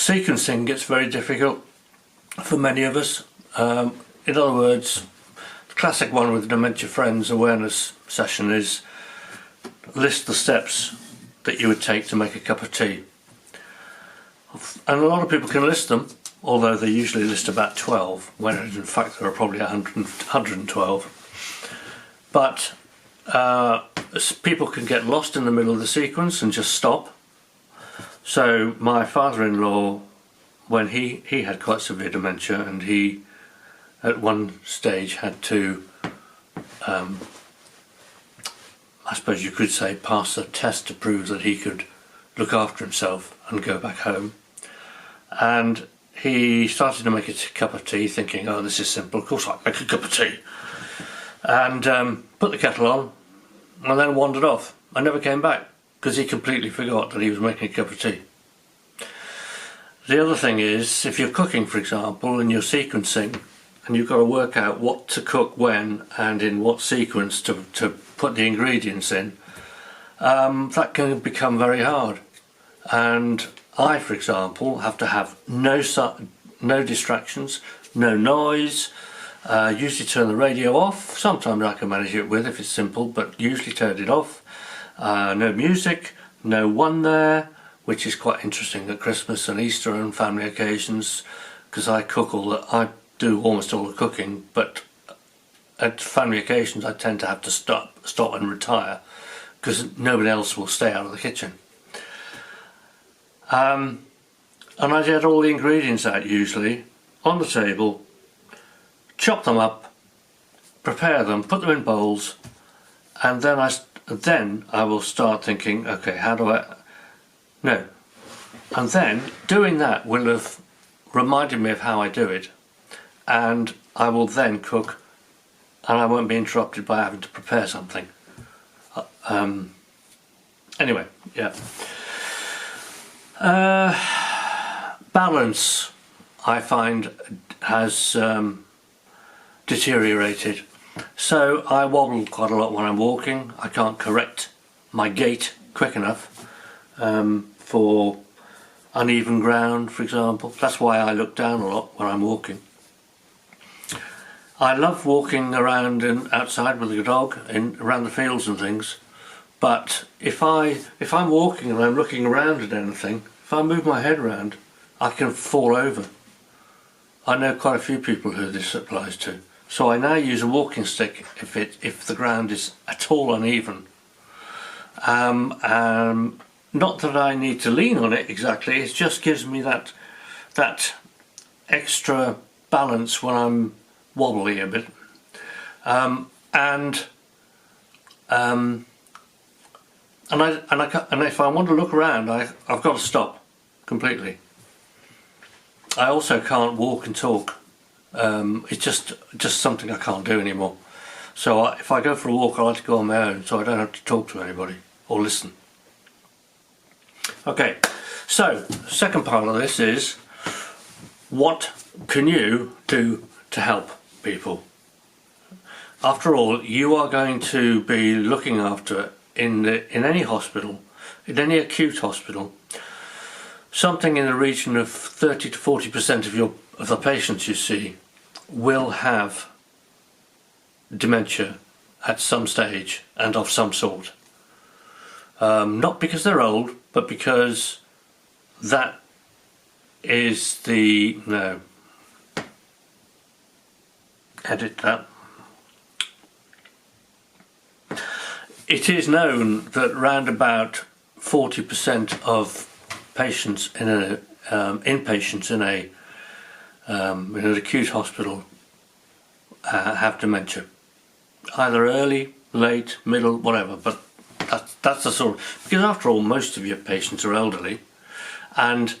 sequencing gets very difficult for many of us. In other words, the classic one with Dementia Friends awareness session is list the steps that you would take to make a cup of tea. And a lot of people can list them, although they usually list about 12, when in fact there are probably 112. But people can get lost in the middle of the sequence and just stop. So my father-in-law, when he had quite severe dementia, and he at one stage had to, I suppose you could say, pass a test to prove that he could look after himself and go back home. And he started to make a cup of tea, thinking, oh, this is simple, of course I'll make a cup of tea. And put the kettle on, and then wandered off. I never came back, because he completely forgot that he was making a cup of tea. The other thing is, if you're cooking, for example, and you're sequencing, and you've got to work out what to cook when and in what sequence to put the ingredients in, that can become very hard. And I, for example, have to have no distractions, no noise, usually turn the radio off. Sometimes I can manage it with if it's simple, but usually turn it off. No music, no one there, which is quite interesting at Christmas and Easter and family occasions, because I do almost all the cooking, but at family occasions I tend to have to stop and retire because nobody else will stay out of the kitchen. And I get all the ingredients out usually on the table, chop them up, prepare them, put them in bowls, and then I will start thinking, okay, how do I... No. And then doing that will have reminded me of how I do it, and I will then cook, and I won't be interrupted by having to prepare something. Anyway, yeah. Balance, I find, has deteriorated. So I wobble quite a lot when I'm walking. I can't correct my gait quick enough for uneven ground, for example. That's why I look down a lot when I'm walking. I love walking around and outside with the dog around the fields and things, but if I'm walking and I'm looking around at anything, if I move my head around, I can fall over. I know quite a few people who this applies to. So I now use a walking stick if the ground is at all uneven. Not that I need to lean on it exactly, it just gives me that extra balance when I'm wobbly a bit. And if I want to look around, I've got to stop completely. I also can't walk and talk. It's just something I can't do anymore. So if I go for a walk, I like to go on my own, so I don't have to talk to anybody or listen. Okay, so second part of this is, what can you do to help people? After all, you are going to be looking after in any hospital, in any acute hospital, something in the region of 30 to 40% of the patients you see will have dementia at some stage and of some sort. Not because they're old, but because that is the... no. Edit that. It is known that round about 40% of patients in inpatients in an acute hospital have dementia, either early, late, middle, whatever. But that's the sort of, because after all, most of your patients are elderly, and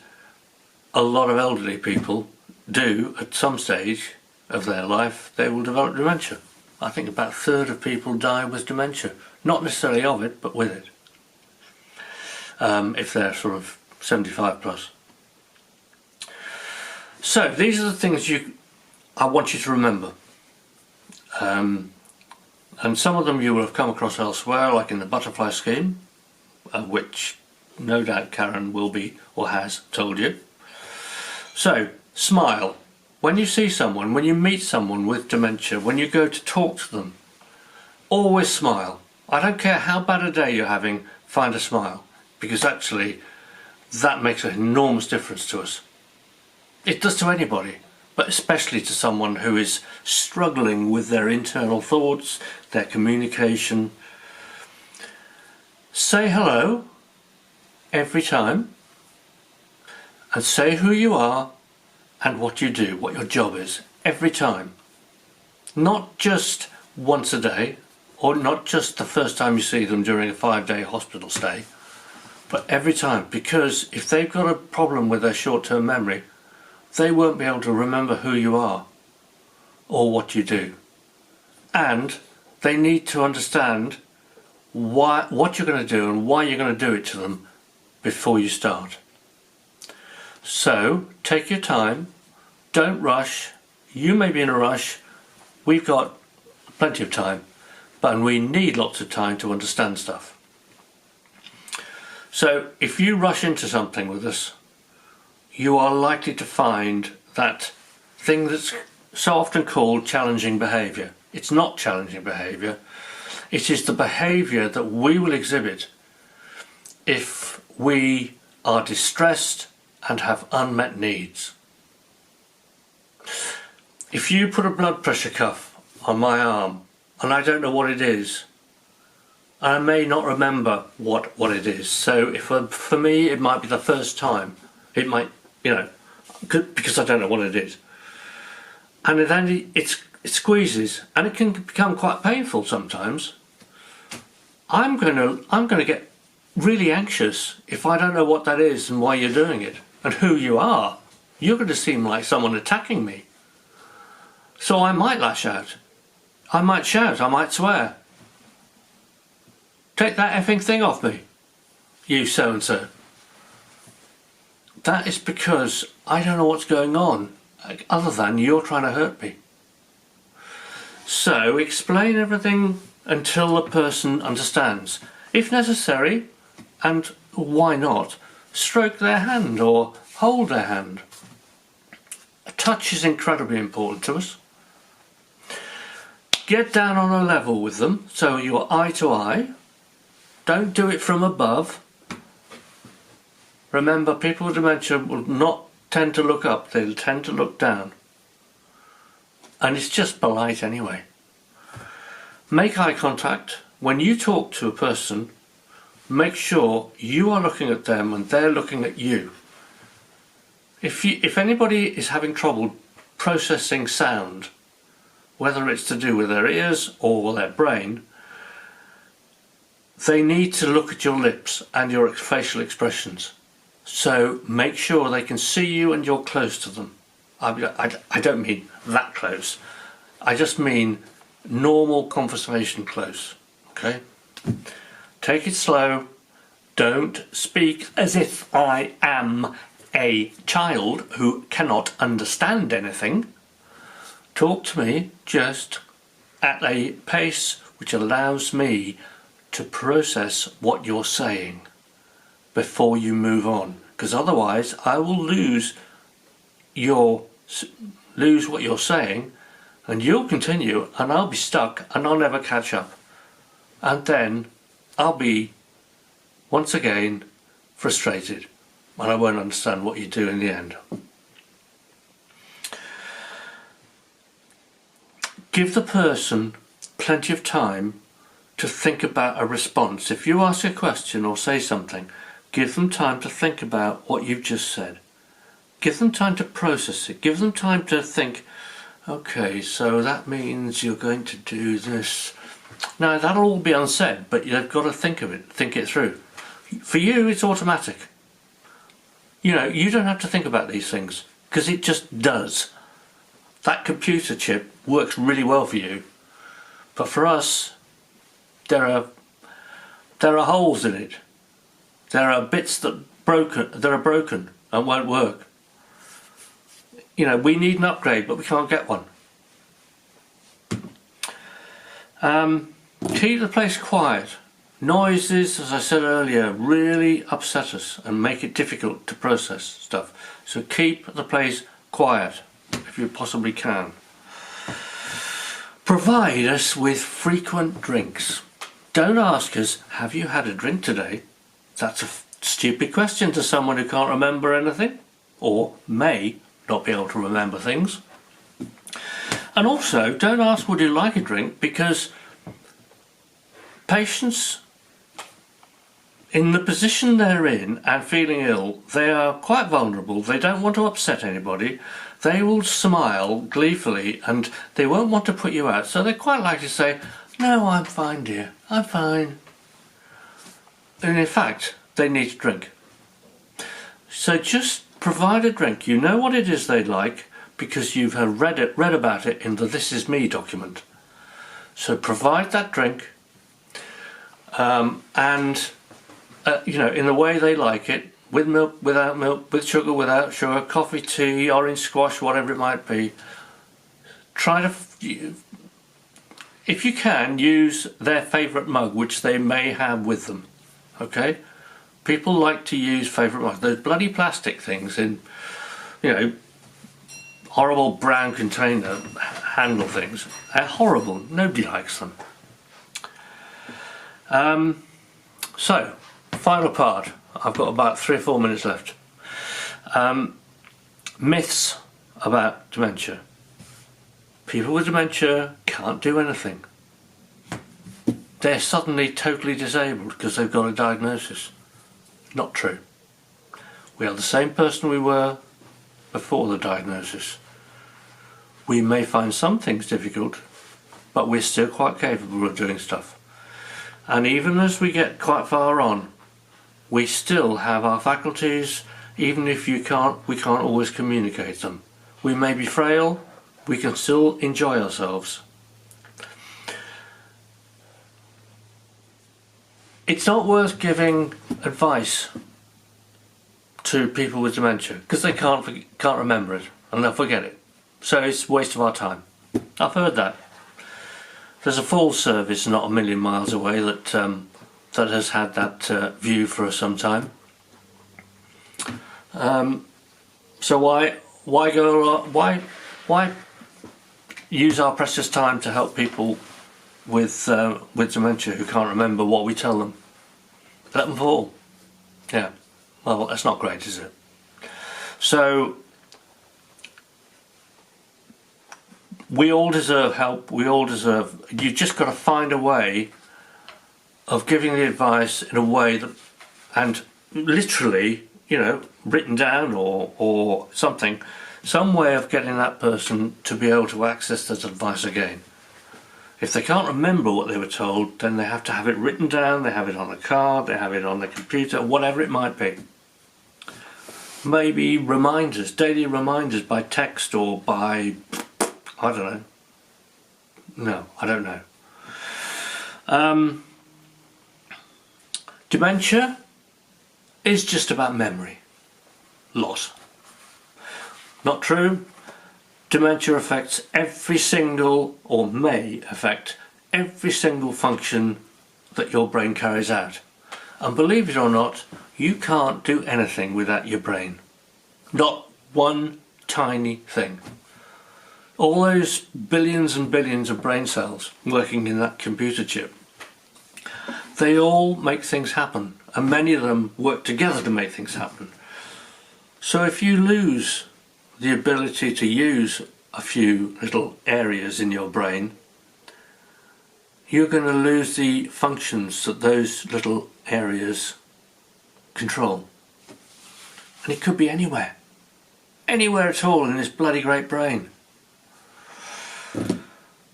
a lot of elderly people do at some stage of their life they will develop dementia. I think about a third of people die with dementia, not necessarily of it, but with it, if they're sort of 75 plus. So these are the things I want you to remember, and some of them you will have come across elsewhere, like in the butterfly scheme, which no doubt Karen will be or has told you. So, smile. When you see someone, when you meet someone with dementia, when you go to talk to them, always smile. I don't care how bad a day you're having, find a smile. Because actually, that makes an enormous difference to us. It does to anybody, but especially to someone who is struggling with their internal thoughts, their communication. Say hello every time, and say who you are and what you do, what your job is, every time. Not just once a day, or not just the first time you see them during a 5-day hospital stay, but every time, because if they've got a problem with their short-term memory, they won't be able to remember who you are or what you do. And they need to understand what you're going to do and why you're going to do it to them before you start. So take your time, don't rush. You may be in a rush, we've got plenty of time, but we need lots of time to understand stuff. So if you rush into something with us, you are likely to find that thing that's so often called challenging behaviour. It's not challenging behaviour, it is the behaviour that we will exhibit if we are distressed and have unmet needs. If you put a blood pressure cuff on my arm and I don't know what it is, I may not remember what it is. So if for me it might be the first time. It might, because I don't know what it is. And then it squeezes and it can become quite painful sometimes. I'm going to get really anxious if I don't know what that is and why you're doing it and who you are. You're going to seem like someone attacking me. So I might lash out. I might shout. I might swear. Take that effing thing off me, you so-and-so. That is because I don't know what's going on, other than you're trying to hurt me. So explain everything until the person understands. If necessary, and why not, stroke their hand or hold their hand. A touch is incredibly important to us. Get down on a level with them, so you're eye to eye. Don't do it from above. Remember, people with dementia will not tend to look up, they'll tend to look down. And it's just polite anyway. Make eye contact. When you talk to a person, make sure you are looking at them and they're looking at you. If anybody is having trouble processing sound, whether it's to do with their ears or their brain, they need to look at your lips and your facial expressions. So make sure they can see you and you're close to them. I don't mean that close. I just mean normal conversation close. Okay? Take it slow. Don't speak as if I am a child who cannot understand anything. Talk to me just at a pace which allows me to process what you're saying before you move on, because otherwise I will lose what you're saying and you'll continue and I'll be stuck and I'll never catch up, and then I'll be once again frustrated and I won't understand what you do in the end. Give the person plenty of time to think about a response. If you ask a question or say something, give them time to think about what you've just said. Give them time to process it. Give them time to think, okay, so that means you're going to do this. Now that'll all be unsaid, but you've got to think of it, think it through. For you, it's automatic. You don't have to think about these things because it just does. That computer chip works really well for you, but for us, there are holes in it. There are bits that are broken and won't work. We need an upgrade, but we can't get one. Keep the place quiet. Noises, as I said earlier, really upset us and make it difficult to process stuff. So keep the place quiet if you possibly can. Provide us with frequent drinks. Don't ask us, have you had a drink today? That's a stupid question to someone who can't remember anything or may not be able to remember things. And also, don't ask, would you like a drink? Because patients in the position they're in and feeling ill, they are quite vulnerable. They don't want to upset anybody. They will smile gleefully and they won't want to put you out. So they're quite likely to say, no, I'm fine, dear, I'm fine. And in fact, they need to drink. So just provide a drink. You know what it is they like because you've read about it in the This Is Me document. So provide that drink you know, in the way they like it, with milk, without milk, with sugar, without sugar, coffee, tea, orange squash, whatever it might be. Try to, if you can, use their favourite mug, which they may have with them. Okay? People like to use favourite mugs. Those bloody plastic things in, you know, horrible brown container handle things. They're horrible. Nobody likes them. So, final part. I've got about 3 or 4 minutes left. Myths about dementia. People with dementia can't do anything. They're suddenly totally disabled because they've got a diagnosis. Not true. We are the same person we were before the diagnosis. We may find some things difficult, but we're still quite capable of doing stuff. And even as we get quite far on, we still have our faculties, even if we can't always communicate them. We may be frail, we can still enjoy ourselves. It's not worth giving advice to people with dementia because they can't remember it and they'll forget it. So it's a waste of our time. I've heard that. There's a full service not a million miles away that has had that view for some time. So why use our precious time to help people with dementia who can't remember what we tell them? Let them fall. Yeah. Well, that's not great, is it? So we all deserve help. We all deserve. You've just got to find a way of giving the advice in a way that, and literally, you know, written down or something, some way of getting that person to be able to access that advice again. If they can't remember what they were told, then they have to have it written down, they have it on a card, they have it on the computer, whatever it might be. Maybe reminders, daily reminders by text or by, I don't know. No, I don't know. Dementia is just about memory loss. Not true. Dementia affects every single, or may affect every single function that your brain carries out. And believe it or not, you can't do anything without your brain. Not one tiny thing. All those billions and billions of brain cells working in that computer chip, they all make things happen, and many of them work together to make things happen. So if you lose the ability to use a few little areas in your brain, you're going to lose the functions that those little areas control. And it could be anywhere. Anywhere at all in this bloody great brain.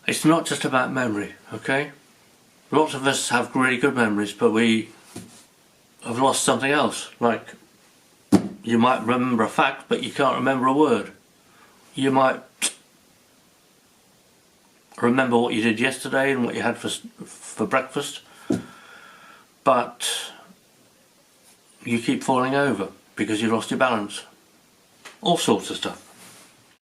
It's not just about memory, okay? Lots of us have really good memories, but we have lost something else. Like, you might remember a fact, but you can't remember a word. You might remember what you did yesterday and what you had for breakfast, but you keep falling over because you lost your balance. All sorts of stuff.